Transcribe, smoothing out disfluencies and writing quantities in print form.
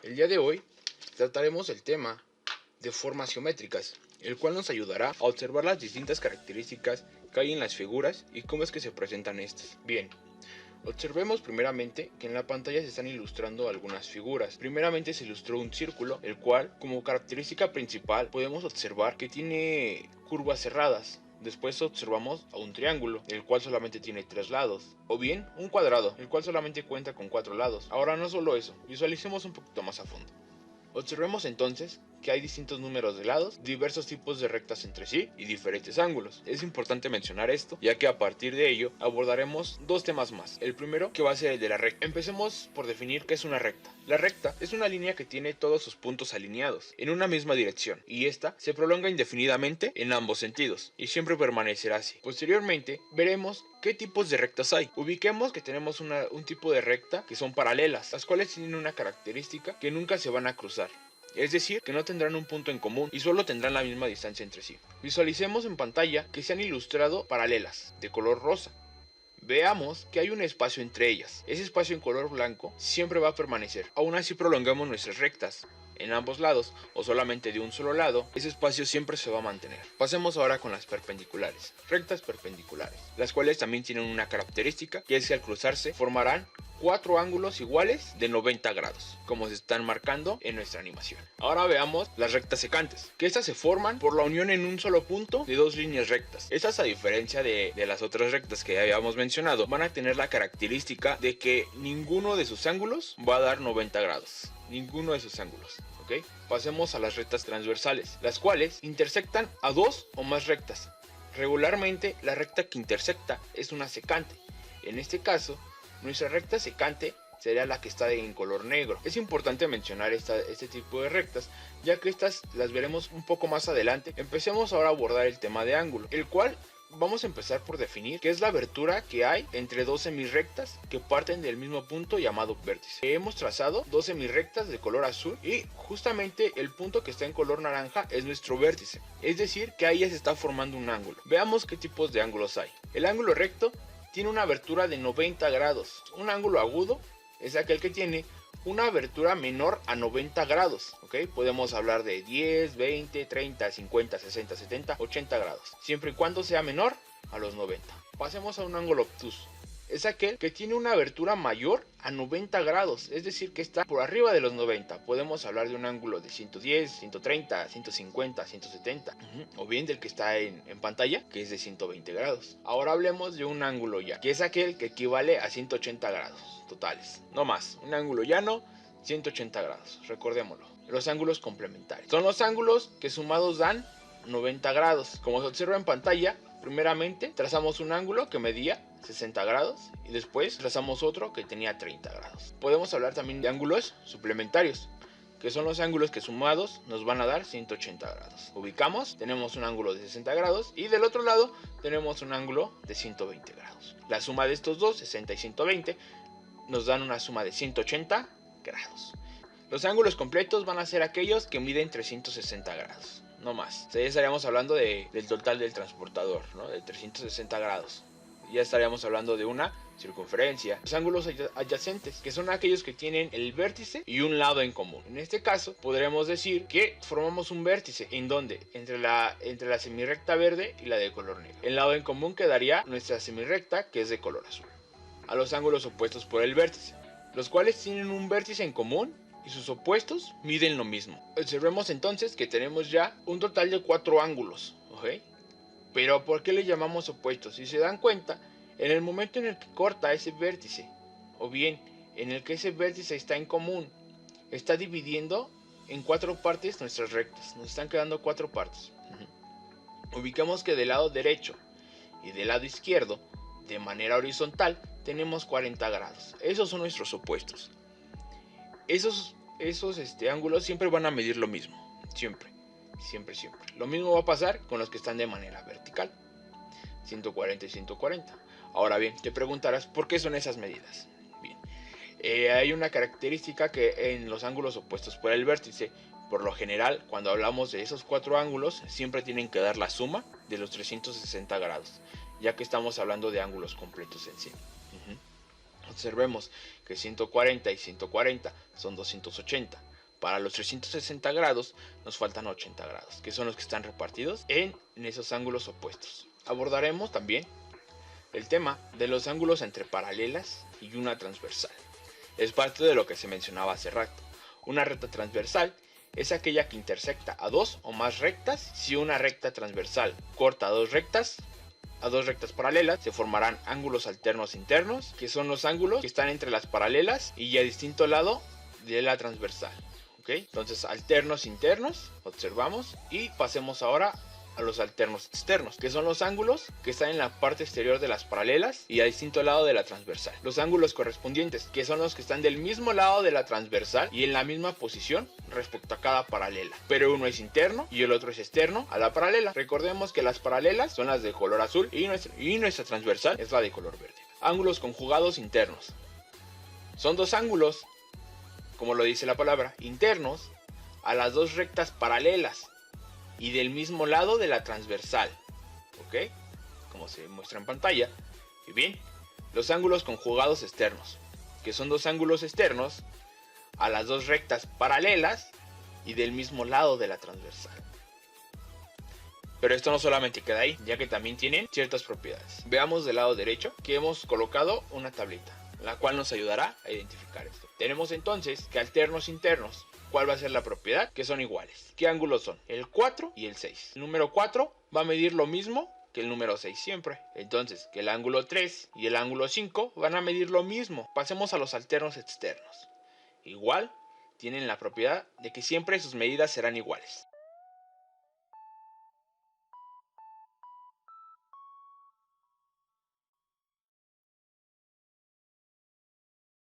El día de hoy trataremos el tema de formas geométricas, el cual nos ayudará a observar las distintas características que hay en las figuras y cómo es que se presentan estas. Bien, observemos primeramente que en la pantalla se están ilustrando algunas figuras. Primeramente se ilustró un círculo, el cual como característica principal podemos observar que tiene curvas cerradas. Después observamos a un triángulo, el cual solamente tiene 3 lados, o bien un cuadrado, el cual solamente cuenta con 4 lados. Ahora no solo eso, visualicemos un poquito más a fondo. Observemos entonces que hay distintos números de lados, diversos tipos de rectas entre sí y diferentes ángulos. Es importante mencionar esto, ya que a partir de ello abordaremos dos temas más. El primero, que va a ser el de la recta. Empecemos por definir qué es una recta. La recta es una línea que tiene todos sus puntos alineados en una misma dirección, y esta se prolonga indefinidamente en ambos sentidos, y siempre permanecerá así. Posteriormente, veremos qué tipos de rectas hay. Ubiquemos que tenemos un tipo de recta que son paralelas, las cuales tienen una característica que nunca se van a cruzar. Es decir, que no tendrán un punto en común y solo tendrán la misma distancia entre sí. Visualicemos en pantalla que se han ilustrado paralelas, de color rosa. Veamos que hay un espacio entre ellas. Ese espacio en color blanco siempre va a permanecer. Aún así prolongamos nuestras rectas en ambos lados o solamente de un solo lado, ese espacio siempre se va a mantener. Pasemos ahora con las perpendiculares. Rectas perpendiculares, las cuales también tienen una característica, que es que al cruzarse formarán 4 ángulos iguales de 90 grados, como se están marcando en nuestra animación. Ahora veamos las rectas secantes, que estas se forman por la unión en un solo punto de dos líneas rectas. Estas, a diferencia de las otras rectas que ya habíamos mencionado, van a tener la característica de que ninguno de sus ángulos va a dar 90 grados. Ninguno de sus ángulos. ¿Ok? Pasemos a las rectas transversales, las cuales intersectan a dos o más rectas. Regularmente la recta que intersecta es una secante. En este caso, nuestra recta secante sería la que está en color negro. Es importante mencionar este tipo de rectas, ya que estas las veremos un poco más adelante. Empecemos ahora a abordar el tema de ángulo, el cual vamos a empezar por definir qué es la abertura que hay entre dos semirrectas que parten del mismo punto llamado vértice. Hemos trazado dos semirrectas de color azul y justamente el punto que está en color naranja es nuestro vértice. Es decir, que ahí ya se está formando un ángulo. Veamos qué tipos de ángulos hay. El ángulo recto tiene una abertura de 90 grados. Un ángulo agudo es aquel que tiene una abertura menor a 90 grados, ¿ok? Podemos hablar de 10, 20, 30, 50, 60, 70, 80 grados, siempre y cuando sea menor a los 90. Pasemos a un ángulo obtuso. Es aquel que tiene una abertura mayor a 90 grados, es decir, que está por arriba de los 90. Podemos hablar de un ángulo de 110, 130, 150, 170, o bien del que está en pantalla, que es de 120 grados. Ahora hablemos de un ángulo llano, que es aquel que equivale a 180 grados totales, no más. Un ángulo llano, 180 grados, recordémoslo. Los ángulos complementarios son los ángulos que sumados dan 90 grados. Como se observa en pantalla, primeramente trazamos un ángulo que medía 60 grados y después trazamos otro que tenía 30 grados. Podemos hablar también de ángulos suplementarios, que son los ángulos que sumados nos van a dar 180 grados. Ubicamos, tenemos un ángulo de 60 grados y del otro lado tenemos un ángulo de 120 grados. La suma de estos dos, 60 y 120, nos dan una suma de 180 grados. Los ángulos completos van a ser aquellos que miden 360 grados, no más. O sea, ya estaríamos hablando del total del transportador, ¿no? De 360 grados. Ya estaríamos hablando de una circunferencia. Los ángulos adyacentes, que son aquellos que tienen el vértice y un lado en común. En este caso, podremos decir que formamos un vértice. ¿En dónde? Entre la semirrecta verde y la de color negro. El lado en común quedaría nuestra semirrecta, que es de color azul. A los ángulos opuestos por el vértice, los cuales tienen un vértice en común y sus opuestos miden lo mismo. Observemos entonces que tenemos ya un total de 4 ángulos, ¿ok? Pero ¿por qué le llamamos opuestos? Si se dan cuenta, en el momento en el que corta ese vértice, o bien en el que ese vértice está en común, está dividiendo en 4 partes nuestras rectas. Nos están quedando 4 partes. Ubicamos que del lado derecho y del lado izquierdo, de manera horizontal, tenemos 40 grados. Esos son nuestros opuestos. Esos ángulos siempre van a medir lo mismo. Siempre. Lo mismo va a pasar con los que están de manera vertical. 140 y 140. Ahora bien, te preguntarás, ¿por qué son esas medidas? Bien. Hay una característica que en los ángulos opuestos por el vértice, por lo general, cuando hablamos de esos 4 ángulos, siempre tienen que dar la suma de los 360 grados, ya que estamos hablando de ángulos completos en sí. Observemos que 140 y 140 son 280. Para los 360 grados nos faltan 80 grados, que son los que están repartidos en esos ángulos opuestos. Abordaremos también el tema de los ángulos entre paralelas y una transversal. Es parte de lo que se mencionaba hace rato. Una recta transversal es aquella que intersecta a dos o más rectas. Si una recta transversal corta a dos rectas paralelas, se formarán ángulos alternos internos, que son los ángulos que están entre las paralelas y a distinto lado de la transversal. ¿Okay? Entonces, alternos internos, observamos, y pasemos ahora a los alternos externos, que son los ángulos que están en la parte exterior de las paralelas y a distinto lado de la transversal. Los ángulos correspondientes, que son los que están del mismo lado de la transversal y en la misma posición respecto a cada paralela, pero uno es interno y el otro es externo a la paralela. Recordemos que las paralelas son las de color azul y nuestra transversal es la de color verde. Ángulos conjugados internos. Son dos ángulos, como lo dice la palabra, internos a las dos rectas paralelas y del mismo lado de la transversal, ¿ok? Como se muestra en pantalla. Y bien, los ángulos conjugados externos, que son dos ángulos externos a las dos rectas paralelas y del mismo lado de la transversal. Pero esto no solamente queda ahí, ya que también tienen ciertas propiedades. Veamos del lado derecho que hemos colocado una tablita, la cual nos ayudará a identificar esto. Tenemos entonces que alternos internos. ¿Cuál va a ser la propiedad? Que son iguales. ¿Qué ángulos son? El 4 y el 6. El número 4 va a medir lo mismo que el número 6 siempre. Entonces, que el ángulo 3 y el ángulo 5 van a medir lo mismo. Pasemos a los alternos externos. Igual, tienen la propiedad de que siempre sus medidas serán iguales.